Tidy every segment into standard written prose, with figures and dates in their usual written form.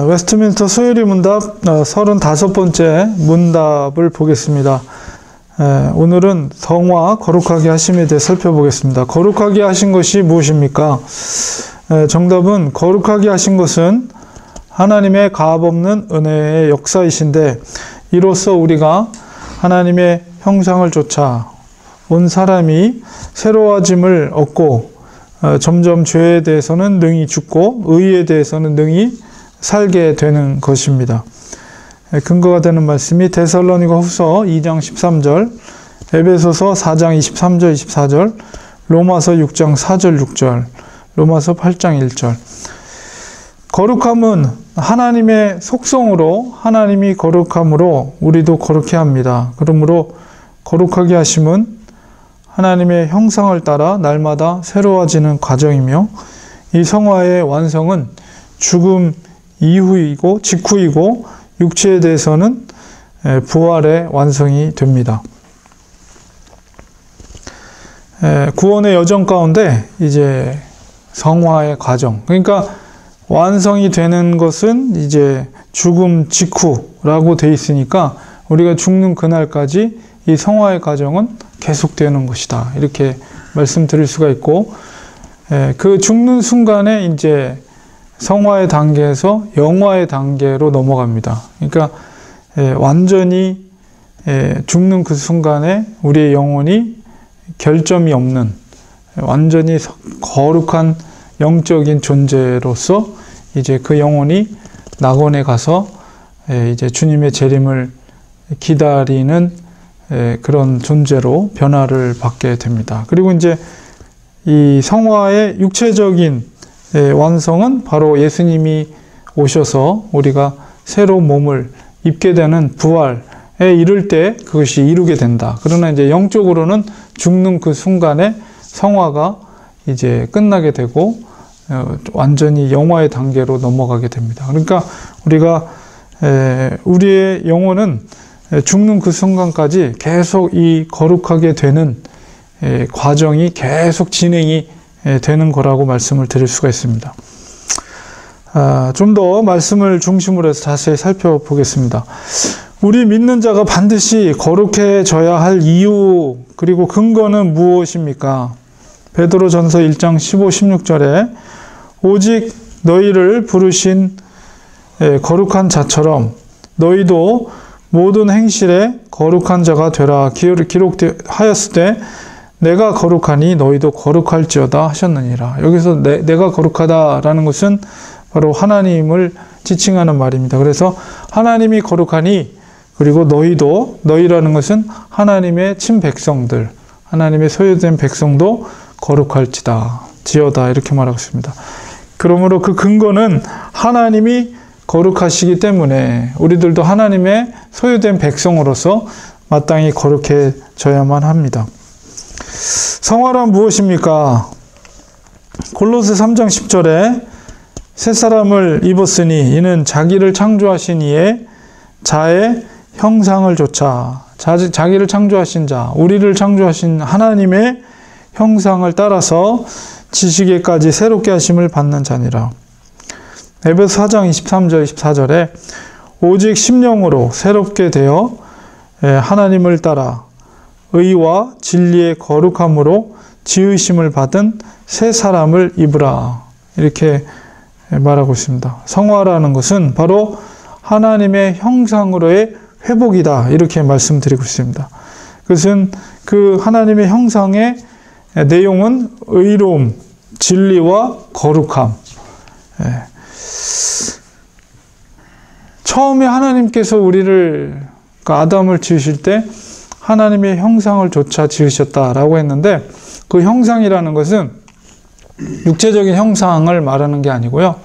웨스트민스터 소요리 문답 35번째 문답을 보겠습니다. 오늘은 성화 거룩하게 하심에 대해 살펴보겠습니다. 거룩하게 하신 것이 무엇입니까? 정답은 거룩하게 하신 것은 하나님의 가압없는 은혜의 역사이신데, 이로써 우리가 하나님의 형상을 좇아 온 사람이 새로워짐을 얻고 점점 죄에 대해서는 능히 죽고 의에 대해서는 능히 살게 되는 것입니다. 근거가 되는 말씀이 데살로니가 후서 2장 13절, 에베소서 4장 23절 24절, 로마서 6장 4절 6절, 로마서 8장 1절. 거룩함은 하나님의 속성으로, 하나님이 거룩함으로 우리도 거룩해 합니다. 그러므로 거룩하게 하심은 하나님의 형상을 따라 날마다 새로워지는 과정이며, 이 성화의 완성은 죽음 이후이고 직후이고 육체에 대해서는 부활의 완성이 됩니다. 구원의 여정 가운데 이제 성화의 과정, 그러니까 완성이 되는 것은 이제 죽음 직후라고 돼 있으니까 우리가 죽는 그날까지 이 성화의 과정은 계속되는 것이다, 이렇게 말씀드릴 수가 있고, 그 죽는 순간에 이제 성화의 단계에서 영화의 단계로 넘어갑니다. 그러니까 완전히 죽는 그 순간에 우리의 영혼이 결점이 없는 완전히 거룩한 영적인 존재로서 이제 그 영혼이 낙원에 가서 이제 주님의 재림을 기다리는 그런 존재로 변화를 받게 됩니다. 그리고 이제 이 성화의 육체적인 완성은 바로 예수님이 오셔서 우리가 새로운 몸을 입게 되는 부활에 이를 때 그것이 이루게 된다. 그러나 이제 영적으로는 죽는 그 순간에 성화가 이제 끝나게 되고 완전히 영화의 단계로 넘어가게 됩니다. 그러니까 우리가 우리의 영혼은 죽는 그 순간까지 계속 이 거룩하게 되는 과정이 계속 진행이 되는 거라고 말씀을 드릴 수가 있습니다. 좀 더 말씀을 중심으로 해서 자세히 살펴보겠습니다. 우리 믿는 자가 반드시 거룩해져야 할 이유, 그리고 근거는 무엇입니까? 베드로전서 1장 15, 16절에 오직 너희를 부르신 거룩한 자처럼 너희도 모든 행실에 거룩한 자가 되라 기록하였을 때 내가 거룩하니 너희도 거룩할지어다 하셨느니라. 여기서 내가 거룩하다라는 것은 바로 하나님을 지칭하는 말입니다. 그래서 하나님이 거룩하니, 그리고 너희도, 너희라는 것은 하나님의 친백성들, 하나님의 소유된 백성도 거룩할지다, 지어다, 이렇게 말하고 있습니다. 그러므로 그 근거는 하나님이 거룩하시기 때문에 우리들도 하나님의 소유된 백성으로서 마땅히 거룩해져야만 합니다. 성화란 무엇입니까? 골로새 3장 10절에 새 사람을 입었으니 이는 자기를 창조하신 이의 자의 형상을 좇아, 자기를 창조하신 자, 우리를 창조하신 하나님의 형상을 따라서 지식에까지 새롭게 하심을 받는 자니라. 에베소 4장 23절 24절에 오직 심령으로 새롭게 되어 하나님을 따라 의와 진리의 거룩함으로 지으심을 받은 새 사람을 입으라, 이렇게 말하고 있습니다. 성화라는 것은 바로 하나님의 형상으로의 회복이다, 이렇게 말씀드리고 있습니다. 그것은 그 하나님의 형상의 내용은 의로움, 진리와 거룩함. 처음에 하나님께서 우리를, 아담을 지으실 때 하나님의 형상을 조차 지으셨다라고 했는데, 그 형상이라는 것은 육체적인 형상을 말하는 게 아니고요,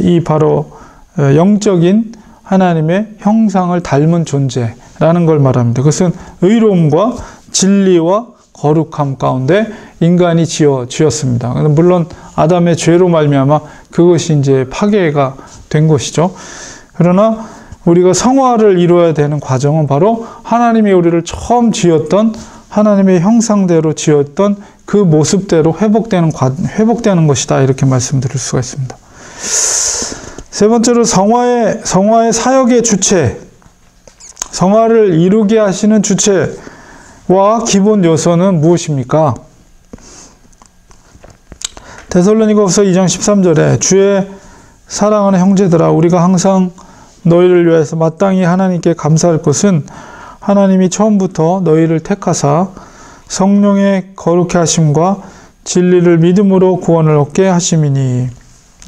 이 바로 영적인 하나님의 형상을 닮은 존재라는 걸 말합니다. 그것은 의로움과 진리와 거룩함 가운데 인간이 지었습니다. 물론 아담의 죄로 말미암아 그것이 이제 파괴가 된 것이죠. 그러나 우리가 성화를 이루어야 되는 과정은 바로 하나님이 우리를 처음 지었던 하나님의 형상대로 지었던 그 모습대로 회복되는 것이다, 이렇게 말씀드릴 수가 있습니다. 세 번째로 성화의 사역의 주체, 성화를 이루게 하시는 주체와 기본 요소는 무엇입니까? 데살로니가후서 2장 13절에 주의 사랑하는 형제들아 우리가 항상 너희를 위해서 마땅히 하나님께 감사할 것은 하나님이 처음부터 너희를 택하사 성령의 거룩해 하심과 진리를 믿음으로 구원을 얻게 하심이니.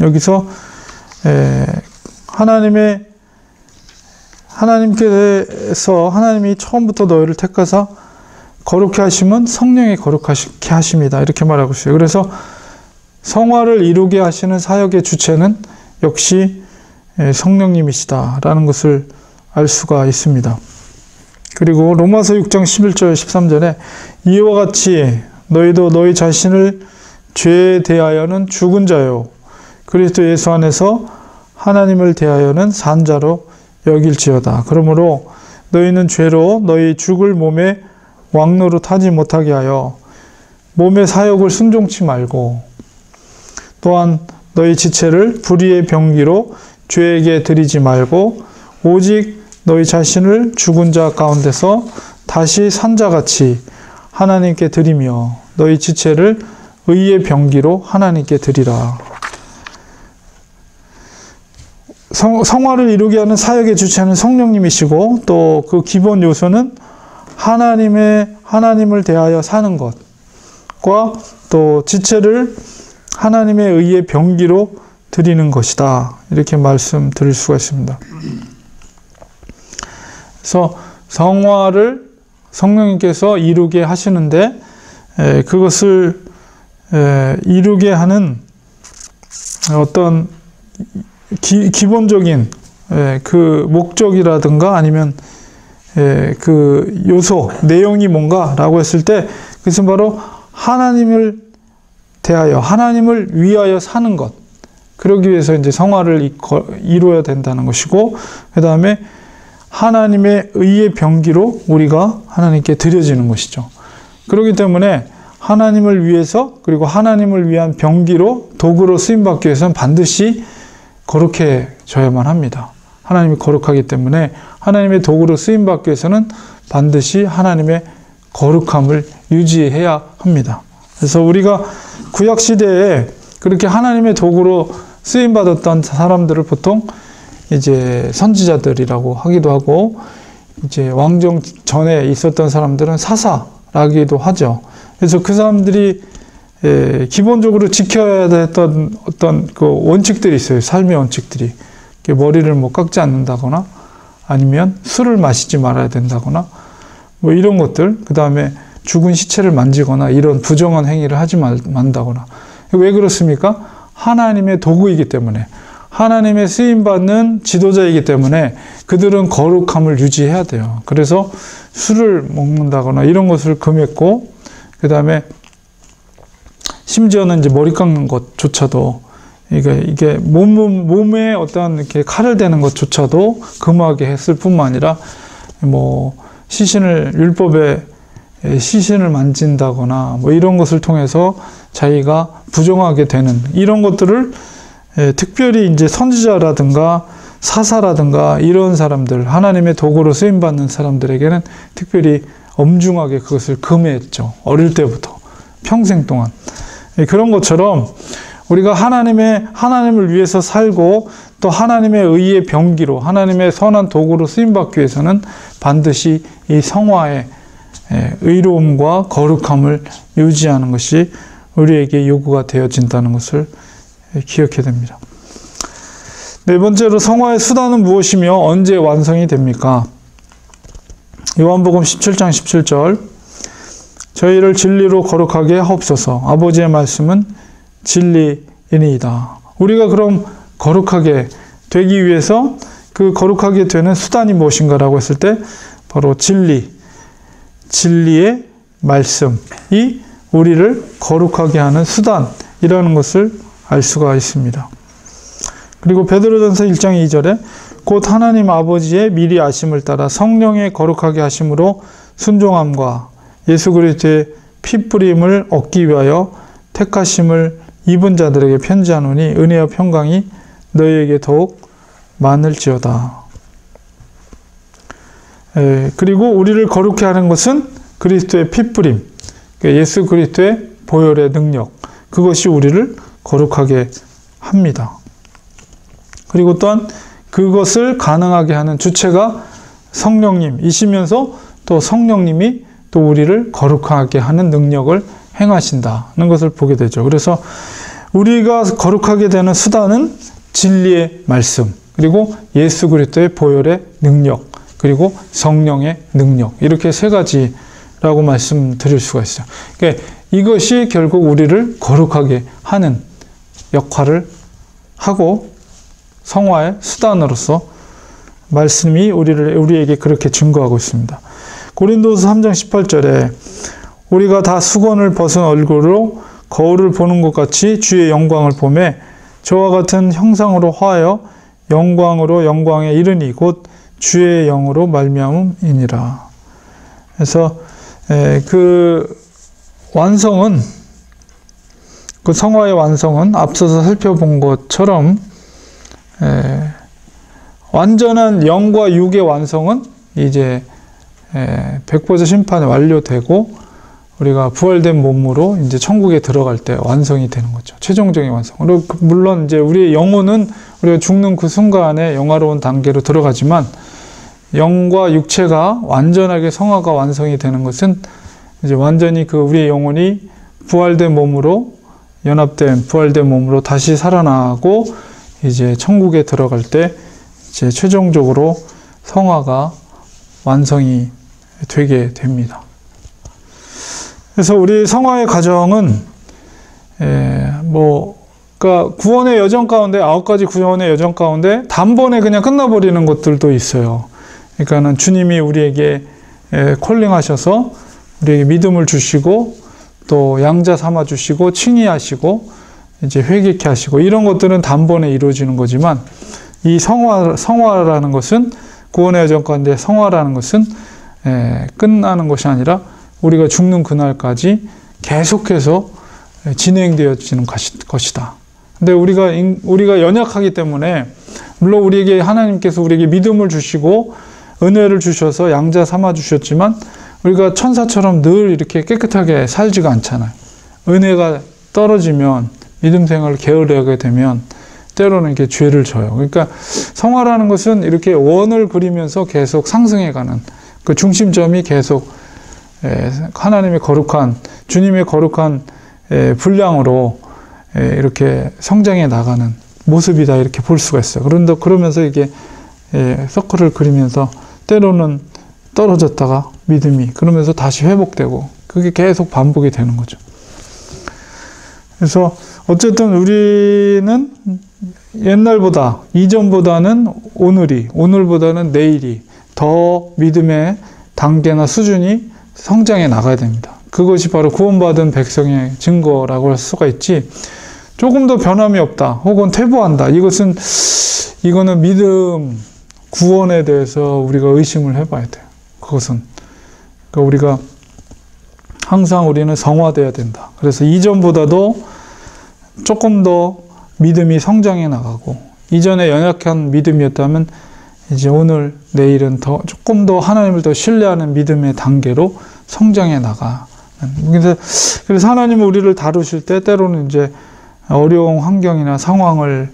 여기서 하나님이 처음부터 너희를 택하사 거룩해 하심은 성령의 거룩하게 하심이다, 이렇게 말하고 있어요. 그래서 성화를 이루게 하시는 사역의 주체는 역시 성령님이시다라는 것을 알 수가 있습니다. 그리고 로마서 6장 11절 13절에 이와 같이 너희도 너희 자신을 죄에 대하여는 죽은 자요 그리스도 예수 안에서 하나님을 대하여는 산 자로 여길지어다. 그러므로 너희는 죄로 너희 죽을 몸에 왕노릇하지 못하게 하여 몸의 사욕을 순종치 말고 또한 너희 지체를 불의의 병기로 죄에게 드리지 말고 오직 너희 자신을 죽은 자 가운데서 다시 산 자같이 하나님께 드리며 너희 지체를 의의 병기로 하나님께 드리라. 성화를 이루게 하는 사역의 주체는 성령님이시고 또 그 기본 요소는 하나님을 대하여 사는 것과 또 지체를 하나님의 의의 병기로 드리는 것이다, 이렇게 말씀드릴 수가 있습니다. 그래서 성화를 성령님께서 이루게 하시는데 그것을 이루게 하는 어떤 기본적인 그 목적이라든가 아니면 그 요소, 내용이 뭔가라고 했을 때 그것은 바로 하나님을 대하여, 하나님을 위하여 사는 것. 그러기 위해서 이제 성화를 이루어야 된다는 것이고, 그 다음에 하나님의 의의 병기로 우리가 하나님께 드려지는 것이죠. 그렇기 때문에 하나님을 위해서, 그리고 하나님을 위한 병기로 도구로 쓰임받기 위해서는 반드시 거룩해져야만 합니다. 하나님이 거룩하기 때문에 하나님의 도구로 쓰임받기 위해서는 반드시 하나님의 거룩함을 유지해야 합니다. 그래서 우리가 구약시대에 그렇게 하나님의 도구로 쓰임받았던 사람들을 보통 이제 선지자들이라고 하기도 하고, 이제 왕정 전에 있었던 사람들은 사사라기도 하죠. 그래서 그 사람들이 기본적으로 지켜야 했던 어떤 그 원칙들이 있어요. 삶의 원칙들이. 머리를 뭐 깎지 않는다거나 아니면 술을 마시지 말아야 된다거나 뭐 이런 것들, 그 다음에 죽은 시체를 만지거나 이런 부정한 행위를 하지 말다거나. 왜 그렇습니까? 하나님의 도구이기 때문에, 하나님의 쓰임받는 지도자이기 때문에 그들은 거룩함을 유지해야 돼요. 그래서 술을 먹는다거나 이런 것을 금했고, 그 다음에 심지어는 이제 머리 깎는 것조차도, 이게 몸에 어떤 이렇게 칼을 대는 것조차도 금하게 했을 뿐만 아니라, 뭐 율법에 시신을 만진다거나 뭐 이런 것을 통해서 자기가 부정하게 되는 이런 것들을 특별히 이제 선지자라든가 사사라든가 이런 사람들, 하나님의 도구로 쓰임받는 사람들에게는 특별히 엄중하게 그것을 금했죠. 어릴 때부터 평생 동안. 그런 것처럼 우리가 하나님을 위해서 살고 또 하나님의 의의 병기로, 하나님의 선한 도구로 쓰임받기 위해서는 반드시 이 성화의 의로움과 거룩함을 유지하는 것이 우리에게 요구가 되어진다는 것을 기억해야 됩니다. 네 번째로, 성화의 수단은 무엇이며 언제 완성이 됩니까? 요한복음 17장 17절, 저희를 진리로 거룩하게 하옵소서. 아버지의 말씀은 진리이니이다. 우리가 그럼 거룩하게 되기 위해서 그 거룩하게 되는 수단이 무엇인가라고 했을 때 바로 진리의 말씀이 우리를 거룩하게 하는 수단이라는 것을 알 수가 있습니다. 그리고 베드로전서 1장 2절에 곧 하나님 아버지의 미리 아심을 따라 성령의 거룩하게 하심으로 순종함과 예수 그리스도의 피 뿌림을 얻기 위하여 택하심을 입은 자들에게 편지하노니 은혜와 평강이 너희에게 더욱 많을지어다. 그리고 우리를 거룩해 하는 것은 그리스도의 핏부림, 예수 그리스도의 보혈의 능력, 그것이 우리를 거룩하게 합니다. 그리고 또한 그것을 가능하게 하는 주체가 성령님이시면서 또 성령님이 또 우리를 거룩하게 하는 능력을 행하신다는 것을 보게 되죠. 그래서 우리가 거룩하게 되는 수단은 진리의 말씀, 그리고 예수 그리스도의 보혈의 능력, 그리고 성령의 능력, 이렇게 세 가지라고 말씀드릴 수가 있어요. 그러니까 이것이 결국 우리를 거룩하게 하는 역할을 하고 성화의 수단으로서 말씀이 우리에게 그렇게 증거하고 있습니다. 고린도서 3장 18절에 우리가 다 수건을 벗은 얼굴로 거울을 보는 것 같이 주의 영광을 보매 저와 같은 형상으로 화하여 영광으로 영광에 이르니 곧 주의 영으로 말미암음이니라. 그래서 그 완성은, 그 성화의 완성은 앞서서 살펴본 것처럼 완전한 영과 육의 완성은 이제 백보자 심판이 완료되고 우리가 부활된 몸으로 이제 천국에 들어갈 때 완성이 되는 거죠. 최종적인 완성. 그리고 물론 이제 우리의 영혼은 우리가 죽는 그 순간에 영화로운 단계로 들어가지만 영과 육체가 완전하게 성화가 완성이 되는 것은 이제 완전히 그 우리의 영혼이 부활된 몸으로 연합된 부활된 몸으로 다시 살아나고 이제 천국에 들어갈 때 이제 최종적으로 성화가 완성이 되게 됩니다. 그래서 우리 성화의 과정은 그러니까 구원의 여정 가운데 9가지 구원의 여정 가운데 단번에 그냥 끝나버리는 것들도 있어요. 그러니까는 주님이 우리에게 콜링하셔서 우리에게 믿음을 주시고 또 양자 삼아 주시고 칭의하시고 이제 회개케 하시고 이런 것들은 단번에 이루어지는 거지만 이 성화라는 것은 구원의 여정 가운데 성화라는 것은 끝나는 것이 아니라 우리가 죽는 그날까지 계속해서 진행되어지는 것이다. 근데 우리가 연약하기 때문에 물론 우리에게 하나님께서 우리에게 믿음을 주시고 은혜를 주셔서 양자 삼아 주셨지만 우리가 천사처럼 늘 이렇게 깨끗하게 살지가 않잖아요. 은혜가 떨어지면 믿음 생활을 게으르게 되면 때로는 이렇게 죄를 져요. 그러니까 성화라는 것은 이렇게 원을 그리면서 계속 상승해가는 그 중심점이 계속 하나님의 거룩한 주님의 거룩한 분량으로 이렇게 성장해 나가는 모습이다 이렇게 볼 수가 있어요. 그러면서 이게 서클을 그리면서 때로는 떨어졌다가 믿음이 그러면서 다시 회복되고 그게 계속 반복이 되는 거죠. 그래서 어쨌든 우리는 옛날보다 이전보다는 오늘보다는 내일이 더 믿음의 단계나 수준이 성장해 나가야 됩니다. 그것이 바로 구원받은 백성의 증거라고 할 수가 있지 조금 더 변함이 없다 혹은 퇴보한다 이거는 믿음 구원에 대해서 우리가 의심을 해봐야 돼요. 그것은 그러니까 우리가 항상 우리는 성화돼야 된다. 그래서 이전보다도 조금 더 믿음이 성장해 나가고 이전에 연약한 믿음이었다면 이제 오늘 내일은 조금 더 하나님을 더 신뢰하는 믿음의 단계로 성장해 나가. 그래서 하나님은 우리를 다루실 때 때로는 이제 어려운 환경이나 상황을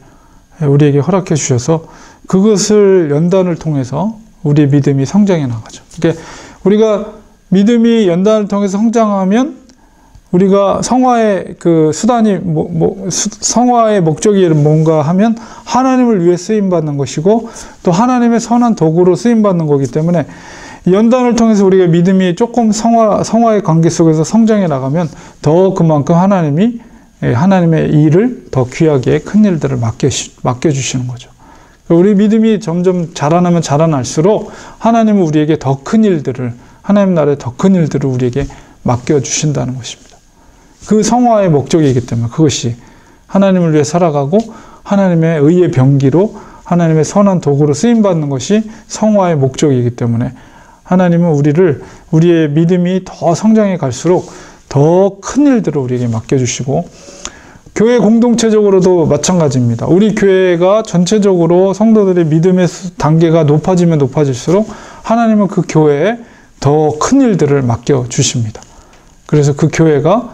우리에게 허락해 주셔서 그것을 연단을 통해서 우리의 믿음이 성장해 나가죠. 그러니까 우리가 믿음이 연단을 통해서 성장하면 우리가 성화의 그 수단이 성화의 목적이 뭔가 하면 하나님을 위해 쓰임 받는 것이고 또 하나님의 선한 도구로 쓰임 받는 거기 때문에 연단을 통해서 우리가 믿음이 조금 성화의 관계 속에서 성장해 나가면 더 그만큼 하나님의 일을 더 귀하게 큰 일들을 맡겨주시는 거죠. 우리 믿음이 점점 자라날수록 하나님은 우리에게 더 큰 일들을 하나님 나라의 더 큰 일들을 우리에게 맡겨주신다는 것입니다. 그 성화의 목적이기 때문에 그것이 하나님을 위해 살아가고 하나님의 의의 병기로 하나님의 선한 도구로 쓰임받는 것이 성화의 목적이기 때문에 하나님은 우리의 믿음이 더 성장해 갈수록 더 큰 일들을 우리에게 맡겨주시고 교회 공동체적으로도 마찬가지입니다. 우리 교회가 전체적으로 성도들의 믿음의 단계가 높아지면 높아질수록 하나님은 그 교회에 더 큰 일들을 맡겨주십니다. 그래서 그 교회가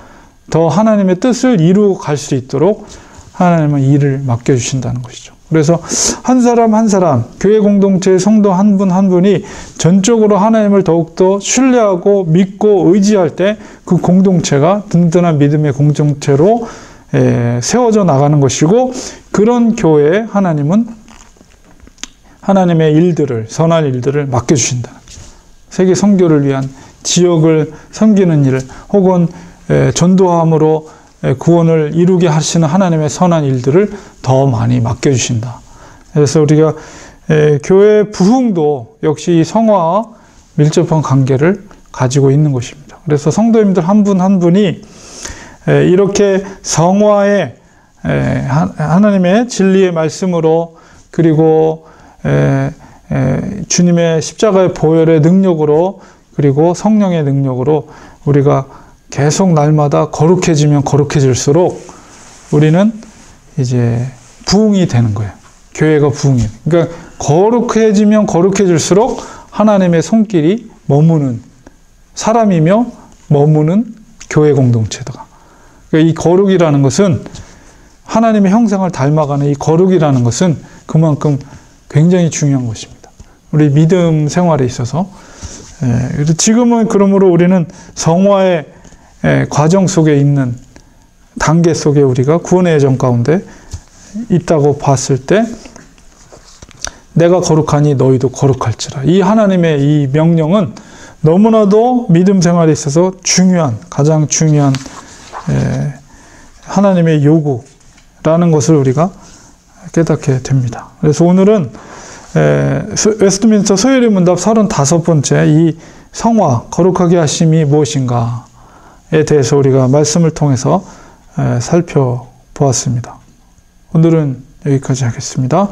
더 하나님의 뜻을 이루어 갈 수 있도록 하나님은 일을 맡겨주신다는 것이죠. 그래서 한 사람 한 사람, 교회 공동체의 성도 한 분 한 분이 전적으로 하나님을 더욱더 신뢰하고 믿고 의지할 때 그 공동체가 든든한 믿음의 공동체로 세워져 나가는 것이고, 그런 교회에 하나님은 하나님의 일들을, 선한 일들을 맡겨주신다. 세계 선교를 위한 지역을 섬기는 일, 혹은 전도함으로 구원을 이루게 하시는 하나님의 선한 일들을 더 많이 맡겨주신다. 그래서 우리가 교회 부흥도 역시 이 성화와 밀접한 관계를 가지고 있는 것입니다. 그래서 성도님들 한 분 한 분이 이렇게 성화에 하나님의 진리의 말씀으로, 그리고 주님의 십자가의 보혈의 능력으로, 그리고 성령의 능력으로 우리가 계속 날마다 거룩해지면 거룩해질수록 우리는 이제 부흥이 되는 거예요. 교회가 부흥이. 그러니까 거룩해지면 거룩해질수록 하나님의 손길이 머무는 사람이며 머무는 교회 공동체다. 그러니까 이 거룩이라는 것은, 하나님의 형상을 닮아가는 이 거룩이라는 것은 그만큼 굉장히 중요한 것입니다. 우리 믿음 생활에 있어서. 지금은 그러므로 우리는 성화의 과정 속에 있는 단계 속에 우리가 구원의 여정 가운데 있다고 봤을 때, 내가 거룩하니 너희도 거룩할지라. 이 하나님의 이 명령은 너무나도 믿음 생활에 있어서 중요한, 가장 중요한 하나님의 요구라는 것을 우리가 깨닫게 됩니다. 그래서 오늘은 웨스트민스터 소요리 문답 35번째 이 성화, 거룩하게 하심이 무엇인가에 대해서 우리가 말씀을 통해서 살펴보았습니다. 오늘은 여기까지 하겠습니다.